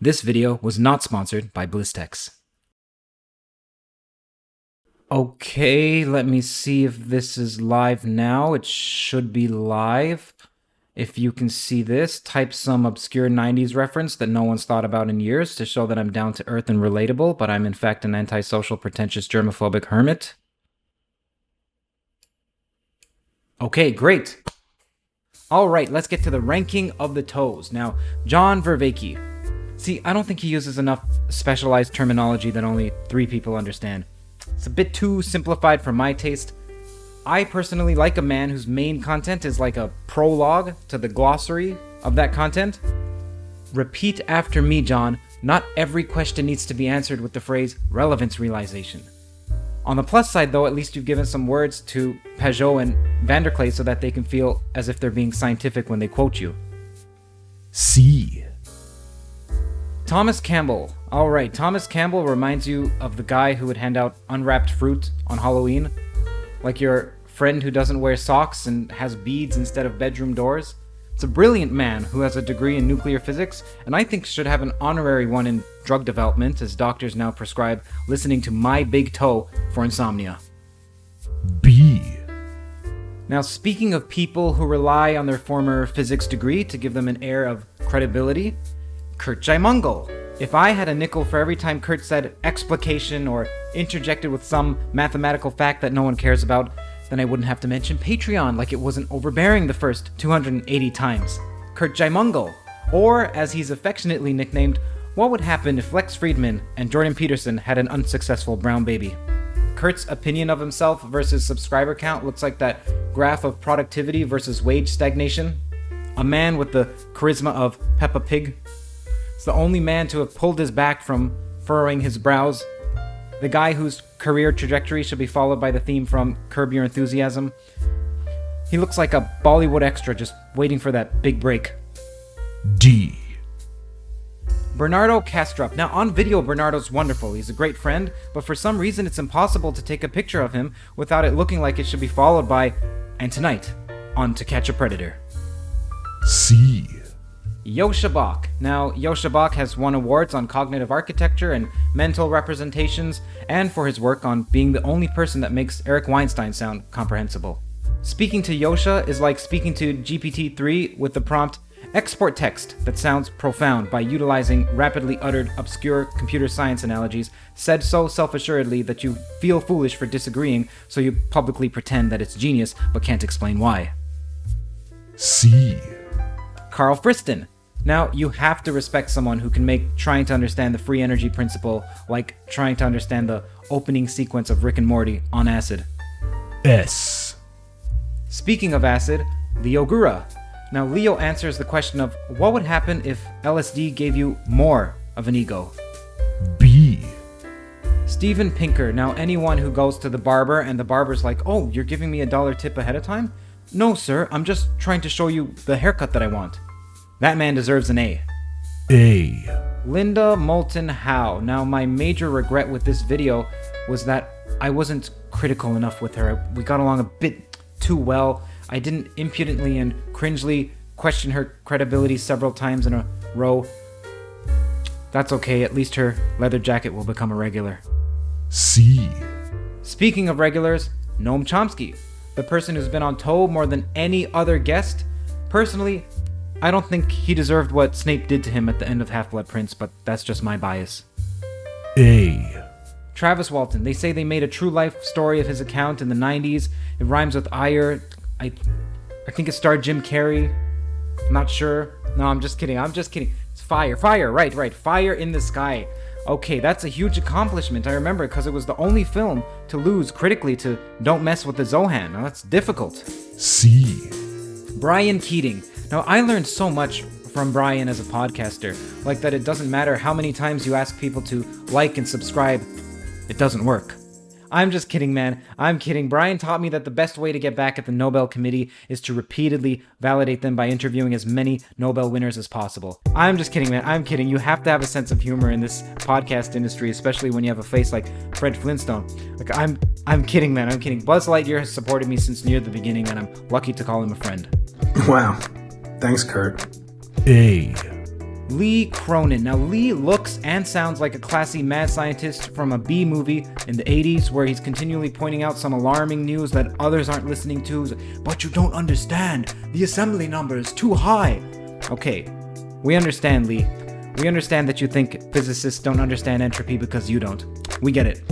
This video was not sponsored by Blistex. Okay, let me see if this is live now. It should be live. If you can see this, type some obscure 90s reference that no one's thought about in years to show that I'm down to earth and relatable, but I'm in fact an antisocial, pretentious, germophobic hermit. Okay, great. Alright, let's get to the ranking of the toes. Now, John Vervaeke. See, I don't think he uses enough specialized terminology that only 3 people understand. It's a bit too simplified for my taste. I personally like a man whose main content is like a prologue to the glossary of that content. Repeat after me, John. Not every question needs to be answered with the phrase relevance realization. On the plus side, though, at least you've given some words to Pajot and Vanderklay so that they can feel as if they're being scientific when they quote you. C. Thomas Campbell. Alright, Thomas Campbell reminds you of the guy who would hand out unwrapped fruit on Halloween. Like your friend who doesn't wear socks and has beads instead of bedroom doors. It's a brilliant man who has a degree in nuclear physics, and I think should have an honorary one in drug development, as doctors now prescribe listening to My Big Toe for insomnia. B. Now, speaking of people who rely on their former physics degree to give them an air of credibility, Curt Jaimungal. If I had a nickel for every time Curt said explication or interjected with some mathematical fact that no one cares about, then I wouldn't have to mention Patreon like it wasn't overbearing the first 280 times. Curt Jaimungal. Or, as he's affectionately nicknamed, what would happen if Lex Friedman and Jordan Peterson had an unsuccessful brown baby? Kurt's opinion of himself versus subscriber count looks like that graph of productivity versus wage stagnation. A man with the charisma of Peppa Pig. It's the only man to have pulled his back from furrowing his brows. The guy whose career trajectory should be followed by the theme from Curb Your Enthusiasm. He looks like a Bollywood extra just waiting for that big break. D. Bernardo Kastrup. Now, on video, Bernardo's wonderful. He's a great friend, but for some reason it's impossible to take a picture of him without it looking like it should be followed by, and tonight, on To Catch a Predator. C. Yoshibok. Now, Yoshibok has won awards on cognitive architecture and mental representations, and for his work on being the only person that makes Eric Weinstein sound comprehensible. Speaking to Yosha is like speaking to GPT-3 with the prompt, export text that sounds profound by utilizing rapidly uttered, obscure computer science analogies, said so self-assuredly that you feel foolish for disagreeing, so you publicly pretend that it's genius but can't explain why. C. Carl Friston. Now, you have to respect someone who can make trying to understand the free energy principle like trying to understand the opening sequence of Rick and Morty on acid. S. Speaking of acid, Leo Gura. Now, Leo answers the question of what would happen if LSD gave you more of an ego? B. Steven Pinker. Now, anyone who goes to the barber and the barber's like, oh, you're giving me $1 tip ahead of time? No, sir, I'm just trying to show you the haircut that I want. That man deserves an A. A. Linda Moulton Howe. Now, my major regret with this video was that I wasn't critical enough with her. We got along a bit too well. I didn't impudently and cringely question her credibility several times in a row. That's okay, at least her leather jacket will become a regular. C. Speaking of regulars, Noam Chomsky, the person who's been on tow more than any other guest. Personally, I don't think he deserved what Snape did to him at the end of Half-Blood Prince, but that's just my bias. A. Travis Walton. They say they made a true life story of his account in the 90s. It rhymes with ire. I think it starred Jim Carrey. I'm not sure. No, I'm just kidding. It's fire, right. Fire in the Sky. Okay, that's a huge accomplishment. I remember because it was the only film to lose critically to Don't Mess with the Zohan. Now that's difficult. C. Brian Keating. Now, I learned so much from Brian as a podcaster, like that it doesn't matter how many times you ask people to like and subscribe, it doesn't work. I'm just kidding, man. I'm kidding. Brian taught me that the best way to get back at the Nobel Committee is to repeatedly validate them by interviewing as many Nobel winners as possible. I'm just kidding, man. I'm kidding. You have to have a sense of humor in this podcast industry, especially when you have a face like Fred Flintstone. Like, I'm kidding, man. I'm kidding. Buzz Lightyear has supported me since near the beginning, and I'm lucky to call him a friend. Wow. Thanks, Curt. A. Lee Cronin. Now, Lee looks and sounds like a classy mad scientist from a B movie in the 80s where he's continually pointing out some alarming news that others aren't listening to. But you don't understand. The assembly number is too high. Okay, we understand, Lee. We understand that you think physicists don't understand entropy because you don't. We get it.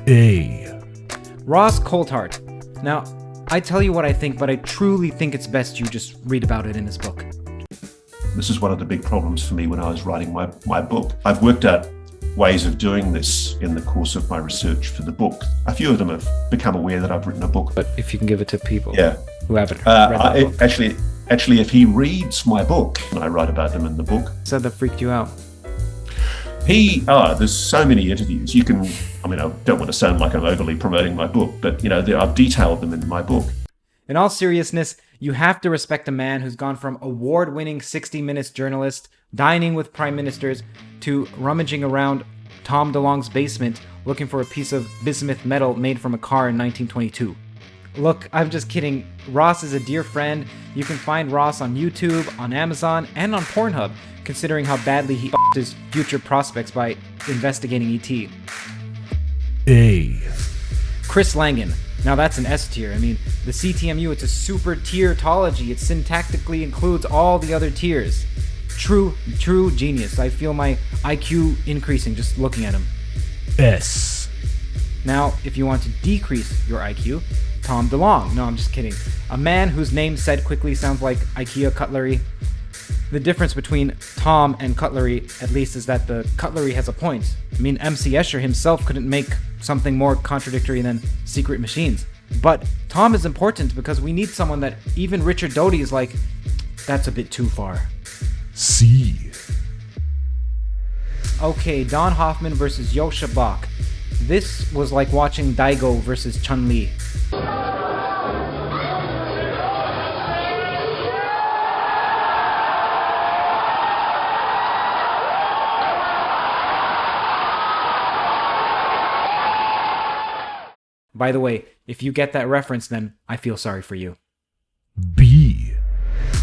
A. Ross Coulthart. Now, I tell you what I think, but I truly think it's best you just read about it in his book. This is one of the big problems for me when I was writing my book. I've worked out ways of doing this in the course of my research for the book. A few of them have become aware that I've written a book. But if you can give it to people who haven't read the book. Actually, if he reads my book, and I write about them in the book. Said that freaked you out. There's so many interviews. I don't want to sound like I'm overly promoting my book, but I've detailed them in my book. In all seriousness, you have to respect a man who's gone from award-winning 60 Minutes journalist, dining with prime ministers, to rummaging around Tom DeLonge's basement looking for a piece of bismuth metal made from a car in 1922. Look, I'm just kidding. Ross is a dear friend. You can find Ross on YouTube, on Amazon, and on Pornhub, considering how badly he f***ed his future prospects by investigating E.T. A. Chris Langan. Now that's an S tier. The CTMU, it's a super tiertology. It syntactically includes all the other tiers. True genius. I feel my IQ increasing just looking at him. S. Now, if you want to decrease your IQ, Tom DeLonge. No, I'm just kidding. A man whose name said quickly sounds like IKEA cutlery. The difference between Tom and cutlery, at least, is that the cutlery has a point. MC Escher himself couldn't make something more contradictory than secret machines. But Tom is important because we need someone that even Richard Doty is like, that's a bit too far. C. Okay, Don Hoffman versus Yoshibok. This was like watching Daigo versus Chun-Li. By the way, if you get that reference, then I feel sorry for you. B.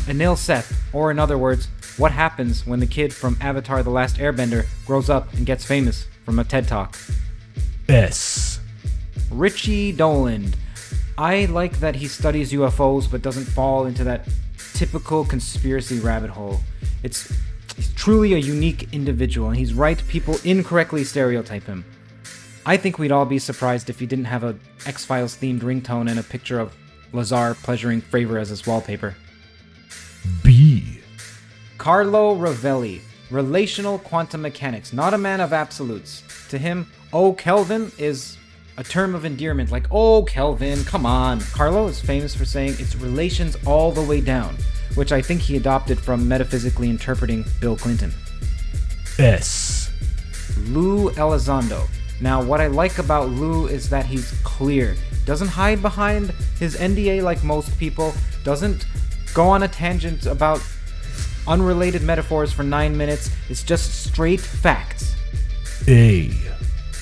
Anil Seth, or in other words, what happens when the kid from Avatar The Last Airbender grows up and gets famous from a TED Talk. S. Richie Doland. I like that he studies UFOs but doesn't fall into that typical conspiracy rabbit hole. He's truly a unique individual, and he's right, people incorrectly stereotype him. I think we'd all be surprised if he didn't have a X-Files themed ringtone and a picture of Lazar pleasuring Fravor as his wallpaper. B. Carlo Rovelli. Relational quantum mechanics, not a man of absolutes. To him, oh Kelvin is a term of endearment, like, oh Kelvin, come on. Carlo is famous for saying it's relations all the way down, which I think he adopted from metaphysically interpreting Bill Clinton. S. Lou Elizondo. Now, what I like about Lou is that he's clear. Doesn't hide behind his NDA like most people. Doesn't go on a tangent about unrelated metaphors for 9 minutes. It's just straight facts. A.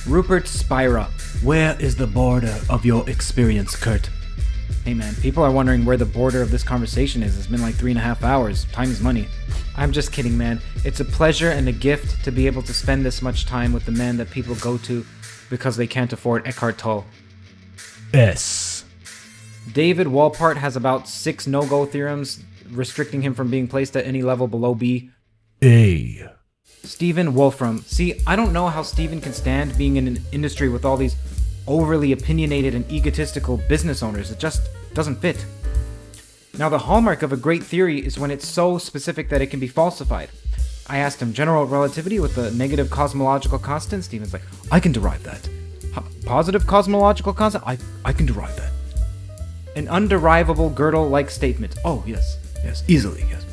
Rupert Spyra. Where is the border of your experience, Curt? Hey man, people are wondering where the border of this conversation is. It's been like 3.5 hours. Time is money. I'm just kidding, man. It's a pleasure and a gift to be able to spend this much time with the man that people go to because they can't afford Eckhart Tolle. S. David Wolpart has about 6 no-go theorems restricting him from being placed at any level below B. A. Stephen Wolfram. See, I don't know how Stephen can stand being in an industry with all these overly opinionated and egotistical business owners. It just doesn't fit. Now, the hallmark of a great theory is when it's so specific that it can be falsified. I asked him general relativity with the negative cosmological constant. Stephen's like, I can derive that. Positive cosmological constant? I can derive that. An underivable Gödel-like statement. Oh, yes, easily, yes.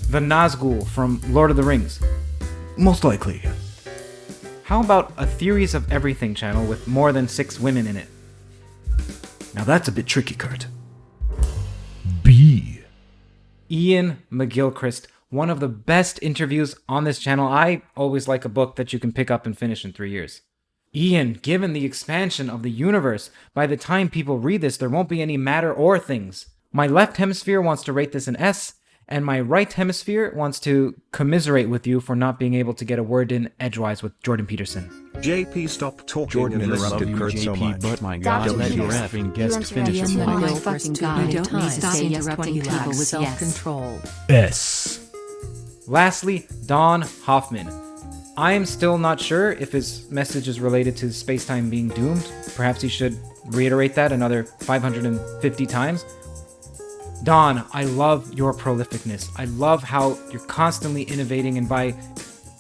The Nazgul from Lord of the Rings. Most likely, yes. How about a Theories of Everything channel with more than 6 women in it? Now that's a bit tricky, Curt. B. Ian McGillchrist, one of the best interviews on this channel. I always like a book that you can pick up and finish in 3 years. Ian, given the expansion of the universe, by the time people read this, there won't be any matter or things. My left hemisphere wants to rate this an S, And my right hemisphere wants to commiserate with you for not being able to get a word in edgewise with Jordan Peterson. JP, stop talking. Jordan and interrupted listen. Kurt so much. But my God, Dr. let your Pierce, effing guest finish you his interrupted point. my fucking God, you don't need to stop interrupting people with self-control. S. Lastly, Don Hoffman. I am still not sure if his message is related to space-time being doomed. Perhaps he should reiterate that another 550 times. Don, I love your prolificness. I love how you're constantly innovating, and by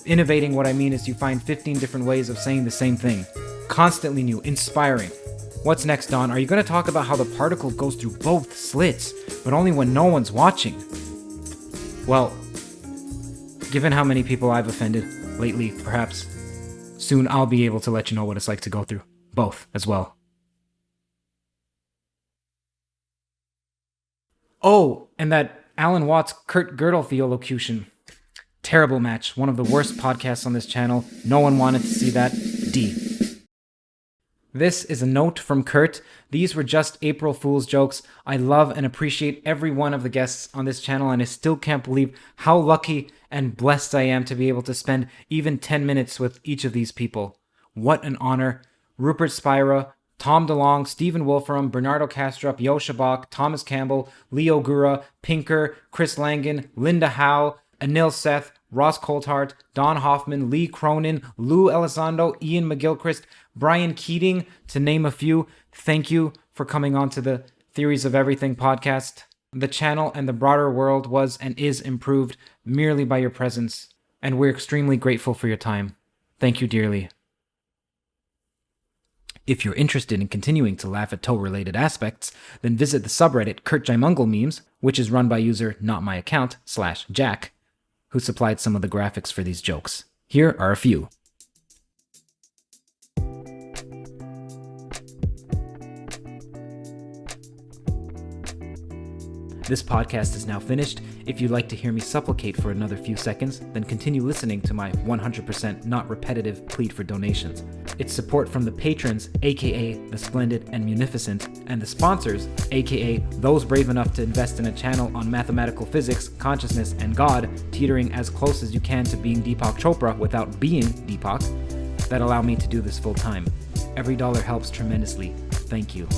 innovating, what I mean is you find 15 different ways of saying the same thing. Constantly new, inspiring. What's next, Don? Are you going to talk about how the particle goes through both slits, but only when no one's watching? Well, given how many people I've offended lately, perhaps soon I'll be able to let you know what it's like to go through both as well. Oh, and that Alan Watts Kurt Gödel theolocution. Terrible match. One of the worst podcasts on this channel. No one wanted to see that. D. This is a note from Kurt. These were just April Fool's jokes. I love and appreciate every one of the guests on this channel, and I still can't believe how lucky and blessed I am to be able to spend even 10 minutes with each of these people. What an honor. Rupert Spyra, Tom DeLonge, Stephen Wolfram, Bernardo Kastrup, Yoshibok, Thomas Campbell, Leo Gura, Pinker, Chris Langan, Linda Howe, Anil Seth, Ross Coulthart, Don Hoffman, Lee Cronin, Lou Elizondo, Ian McGillchrist, Brian Keating, to name a few. Thank you for coming on to the Theories of Everything podcast. The channel and the broader world was and is improved merely by your presence, and we're extremely grateful for your time. Thank you dearly. If you're interested in continuing to laugh at toe-related aspects, then visit the subreddit Curt Jaimungal Memes, which is run by user NotMyAccount/Jack, who supplied some of the graphics for these jokes. Here are a few. This podcast is now finished. If you'd like to hear me supplicate for another few seconds, then continue listening to my 100% not repetitive plead for donations. It's support from the patrons, aka the Splendid and Munificent, and the sponsors, aka those brave enough to invest in a channel on mathematical physics, consciousness, and God, teetering as close as you can to being Deepak Chopra without being Deepak, that allow me to do this full time. Every dollar helps tremendously. Thank you.